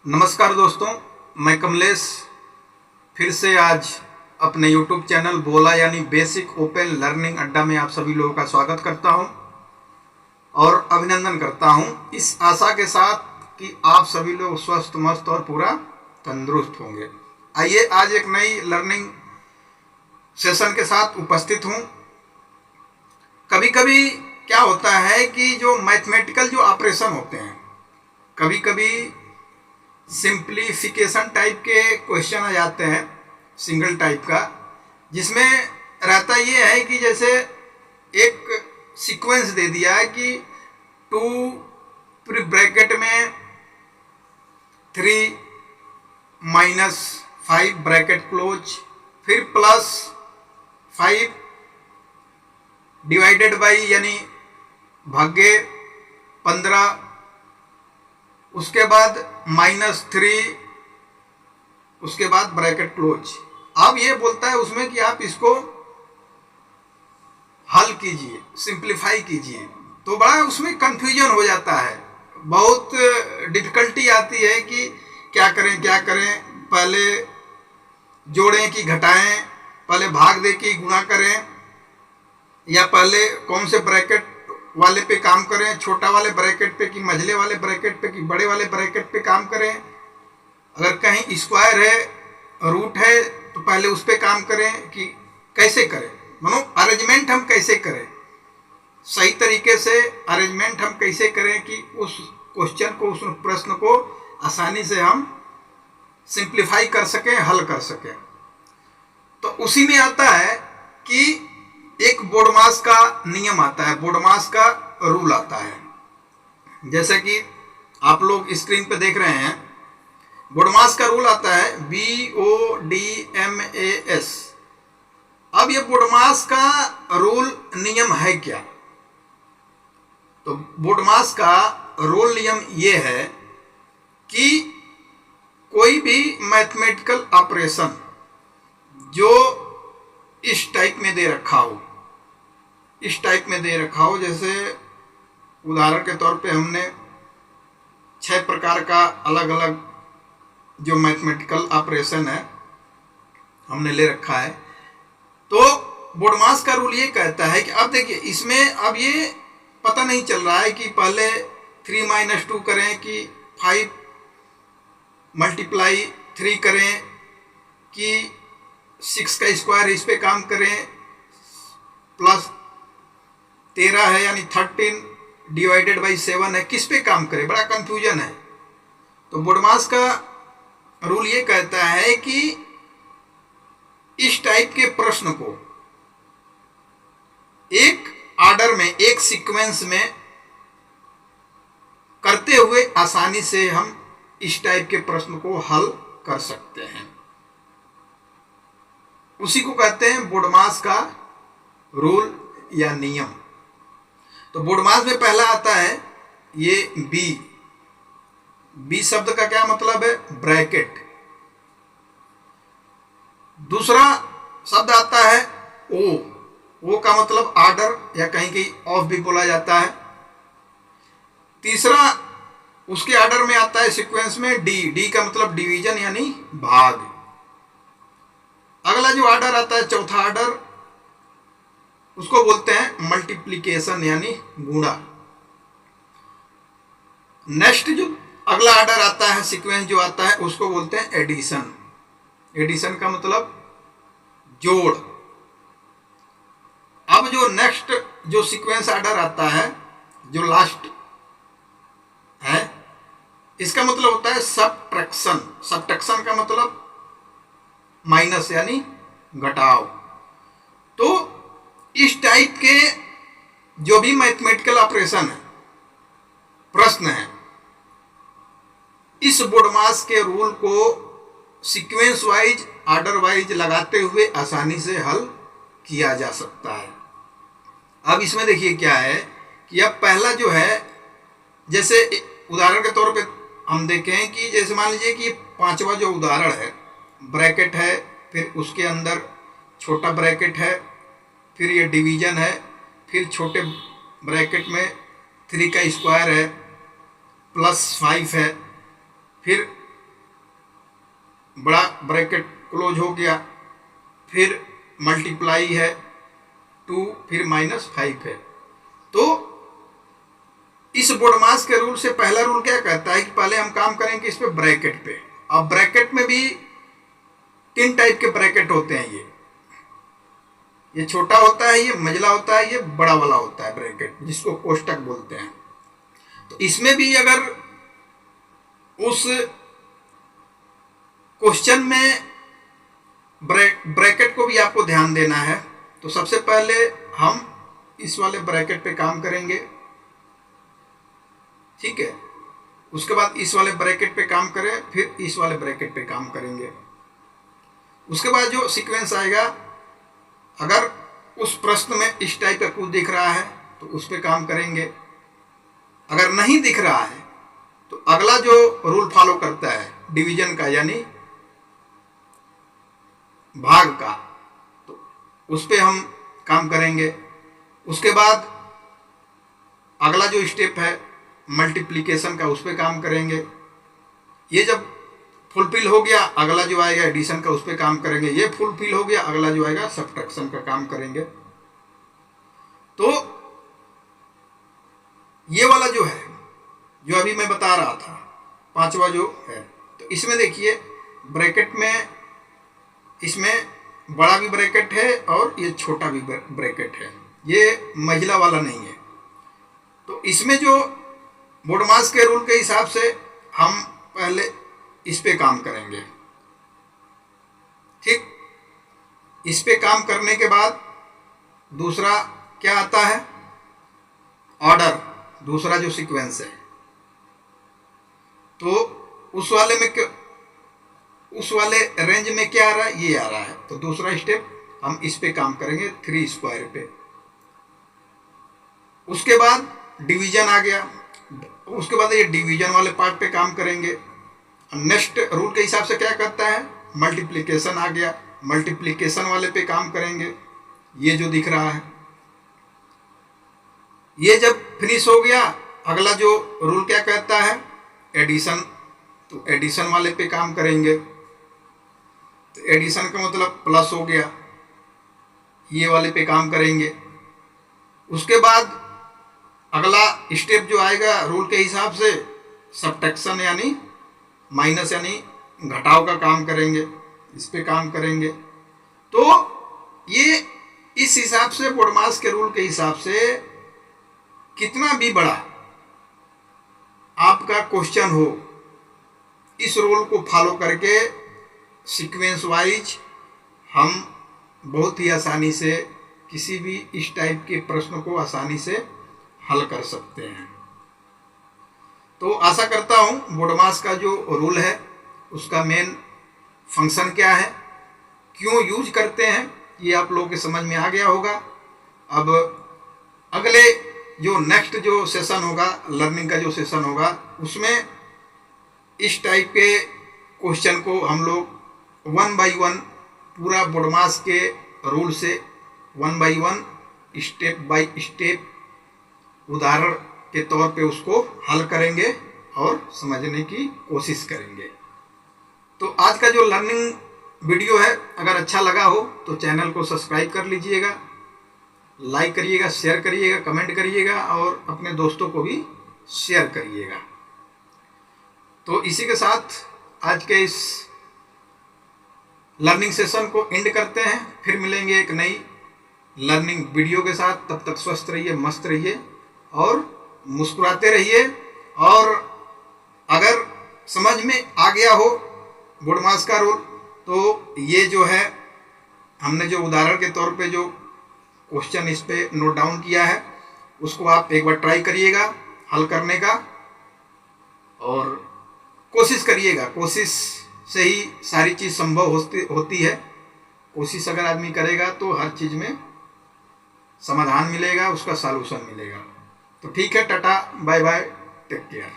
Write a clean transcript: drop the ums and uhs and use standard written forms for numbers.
नमस्कार दोस्तों, मैं कमलेश फिर से आज अपने YouTube चैनल बोला यानी बेसिक ओपन लर्निंग अड्डा में आप सभी लोगों का स्वागत करता हूं और अभिनंदन करता हूं, इस आशा के साथ कि आप सभी लोग स्वस्थ मस्त और पूरा तंदुरुस्त होंगे। आइए आज एक नई लर्निंग सेशन के साथ उपस्थित हूं। कभी कभी क्या होता है कि जो मैथमेटिकल जो ऑपरेशन होते हैं, कभी कभी सिंप्लीफिकेशन टाइप के क्वेश्चन आ जाते हैं, सिंगल टाइप का, जिसमें रहता ये है कि जैसे एक सीक्वेंस दे दिया है कि 2 ब्रैकेट में 3 माइनस 5 ब्रैकेट क्लोज, फिर प्लस 5 डिवाइडेड बाई यानी भाग्य 15, उसके बाद -3, उसके बाद ब्रैकेट क्लोज। अब ये बोलता है उसमें कि आप इसको हल कीजिए, सिंप्लीफाई कीजिए। तो बड़ा उसमें कंफ्यूजन हो जाता है, बहुत डिफिकल्टी आती है कि क्या करें, पहले जोड़ें कि घटाएं, पहले भाग दे कि गुणा करें, या पहले कौन से ब्रैकेट वाले पे काम करें, छोटा वाले ब्रैकेट पे कि मझले वाले ब्रैकेट पे कि बड़े वाले ब्रैकेट पे काम करें। अगर कहीं स्क्वायर है, रूट है, तो पहले उस पे काम करें कि कैसे करें, मानो अरेंजमेंट हम कैसे करें, सही तरीके से अरेंजमेंट हम कैसे करें कि उस क्वेश्चन को, उस प्रश्न को आसानी से हम सिंप्लीफाई कर सकें, हल कर सकें। तो उसी में आता है कि एक बोडमास का नियम आता है, बोडमास का रूल आता है। जैसे कि आप लोग स्क्रीन पे देख रहे हैं, बोडमास का रूल आता है BODMAS। अब ये बोडमास का रूल नियम है क्या? तो बोडमास का रूल नियम ये है कि कोई भी मैथमेटिकल ऑपरेशन जो इस टाइप में दे रखा हो, इस टाइप में दे रखा हो, जैसे उदाहरण के तौर पे हमने 6 प्रकार का अलग अलग जो मैथमेटिकल ऑपरेशन है हमने ले रखा है। तो बोडमास का रूल ये कहता है कि अब देखिए इसमें अब ये पता नहीं चल रहा है कि पहले 3 - 2 करें कि 5 × 3 करें कि 6 का स्क्वायर इस पे काम करें, प्लस 13 है यानी 13 डिवाइडेड बाई 7 है, किस पे काम करें, बड़ा कंफ्यूजन है। तो बोडमास का रूल ये कहता है कि इस टाइप के प्रश्न को एक ऑर्डर में, एक सीक्वेंस में करते हुए आसानी से हम इस टाइप के प्रश्न को हल कर सकते हैं। उसी को कहते हैं बोडमास का रूल या नियम। तो बोडमास में पहला आता है ये बी शब्द का क्या मतलब है? ब्रैकेट। दूसरा शब्द आता है ओ का मतलब ऑर्डर या कहीं कहीं ऑफ भी बोला जाता है। तीसरा उसके ऑर्डर में आता है सीक्वेंस में डी का मतलब डिवीजन यानी भाग। अगला जो ऑर्डर आता है, चौथा ऑर्डर, उसको बोलते हैं मल्टीप्लिकेशन यानी गुणा। नेक्स्ट जो अगला ऑर्डर आता है, सीक्वेंस जो आता है, उसको बोलते हैं एडिशन। एडिशन का मतलब जोड़। अब जो नेक्स्ट जो सीक्वेंस ऑर्डर आता है, जो लास्ट है, इसका मतलब होता है सबट्रैक्शन। सबट्रैक्शन का मतलब माइनस यानी घटाव। तो इस टाइप के जो भी मैथमेटिकल ऑपरेशन है, प्रश्न है, इस बोडमास के रूल को सीक्वेंस वाइज, ऑर्डर वाइज लगाते हुए आसानी से हल किया जा सकता है। अब इसमें देखिए क्या है कि अब पहला जो है, जैसे उदाहरण के तौर पे हम देखें कि जैसे मान लीजिए कि 5वां जो उदाहरण है, ब्रैकेट है, फिर उसके अंदर छोटा ब्रैकेट है, फिर ये डिवीजन है, फिर छोटे ब्रैकेट में 3 का स्क्वायर है, +5 है, फिर ब्रैकेट क्लोज हो गया, फिर मल्टीप्लाई है 2, फिर -5 है। तो इस बोडमास के रूल से पहला रूल क्या कहता है कि पहले हम काम करेंगे इस पे ब्रैकेट पे। अब ब्रैकेट में भी 3 टाइप के ब्रैकेट होते हैं। ये छोटा होता है, ये मझला होता है, ये बड़ा वाला होता है ब्रैकेट, जिसको कोष्टक बोलते हैं। तो इसमें भी अगर उस क्वेश्चन में ब्रैकेट को भी आपको ध्यान देना है, तो सबसे पहले हम इस वाले ब्रैकेट पे काम करेंगे, ठीक है। उसके बाद इस वाले ब्रैकेट पे काम करें, फिर इस वाले ब्रैकेट पे काम करेंगे। उसके बाद जो सीक्वेंस आएगा, अगर उस प्रश्न में इस टाइप का कुछ दिख रहा है तो उस पे काम करेंगे। अगर नहीं दिख रहा है तो अगला जो रूल फॉलो करता है डिवीजन का, यानी भाग का, तो उस पे हम काम करेंगे। उसके बाद अगला जो स्टेप है मल्टीप्लिकेशन का, उस पे काम करेंगे। ये जब फुलफिल हो गया, अगला जो आएगा एडिशन का, उस पे काम करेंगे। ये फुलफिल हो गया, अगला जो आएगा सब्ट्रैक्शन का काम करेंगे। तो ये वाला जो है, जो अभी मैं बता रहा था, 5वां जो है, तो इसमें देखिए ब्रैकेट में, इसमें बड़ा भी ब्रैकेट है और ये छोटा भी ब्रैकेट है, ये मझला वाला नहीं है। तो इसमें जो बोडमास के रूल के हिसाब से हम पहले इस पे काम करेंगे, ठीक। इस पे काम करने के बाद दूसरा क्या आता है, ऑर्डर, दूसरा जो सीक्वेंस है। तो उस वाले में उस वाले रेंज में क्या आ रहा है, ये आ रहा है। तो दूसरा स्टेप हम इस पे काम करेंगे 3 स्क्वायर पे। उसके बाद डिवीजन आ गया, उसके बाद ये डिवीजन वाले पार्ट पे काम करेंगे। नेक्स्ट रूल के हिसाब से क्या करता है, मल्टीप्लिकेशन आ गया, मल्टीप्लिकेशन वाले पे काम करेंगे। ये जो दिख रहा है, ये जब फिनिश हो गया, अगला जो रूल क्या कहता है, एडिशन। तो एडिशन वाले पे काम करेंगे। तो एडिशन का मतलब प्लस हो गया, ये वाले पे काम करेंगे। उसके बाद अगला स्टेप जो आएगा रूल के हिसाब से, सब्ट्रैक्शन यानी माइनस यानी घटाव का काम करेंगे, इस पे काम करेंगे। तो ये इस हिसाब से बोडमास के रूल के हिसाब से कितना भी बड़ा आपका क्वेश्चन हो, इस रूल को फॉलो करके सीक्वेंस वाइज हम बहुत ही आसानी से किसी भी इस टाइप के प्रश्न को आसानी से हल कर सकते हैं। तो आशा करता हूँ बोडमास का जो रूल है उसका मेन फंक्शन क्या है, क्यों यूज करते हैं, ये आप लोगों के समझ में आ गया होगा। अब अगले जो नेक्स्ट जो सेशन होगा, लर्निंग का जो सेशन होगा, उसमें इस टाइप के क्वेश्चन को हम लोग 1 बाय 1 पूरा बोडमास के रूल से 1 बाय 1 स्टेप बाय स्टेप उदाहरण के तौर पे उसको हल करेंगे और समझने की कोशिश करेंगे। तो आज का जो लर्निंग वीडियो है, अगर अच्छा लगा हो तो चैनल को सब्सक्राइब कर लीजिएगा, लाइक करिएगा, शेयर करिएगा, कमेंट करिएगा और अपने दोस्तों को भी शेयर करिएगा। तो इसी के साथ आज के इस लर्निंग सेशन को एंड करते हैं। फिर मिलेंगे एक नई लर्निंग वीडियो के साथ। तब तक स्वस्थ रहिए, मस्त रहिए और मुस्कुराते रहिए। और अगर समझ में आ गया हो बोडमास का रूल, तो ये जो है हमने जो उदाहरण के तौर पे जो क्वेश्चन इस पे नोट डाउन किया है, उसको आप एक बार ट्राई करिएगा हल करने का और कोशिश करिएगा। कोशिश से ही सारी चीज़ संभव होती है। कोशिश अगर आदमी करेगा तो हर चीज़ में समाधान मिलेगा, उसका सॉल्यूशन मिलेगा। तो ठीक है, tata bye bye, take care.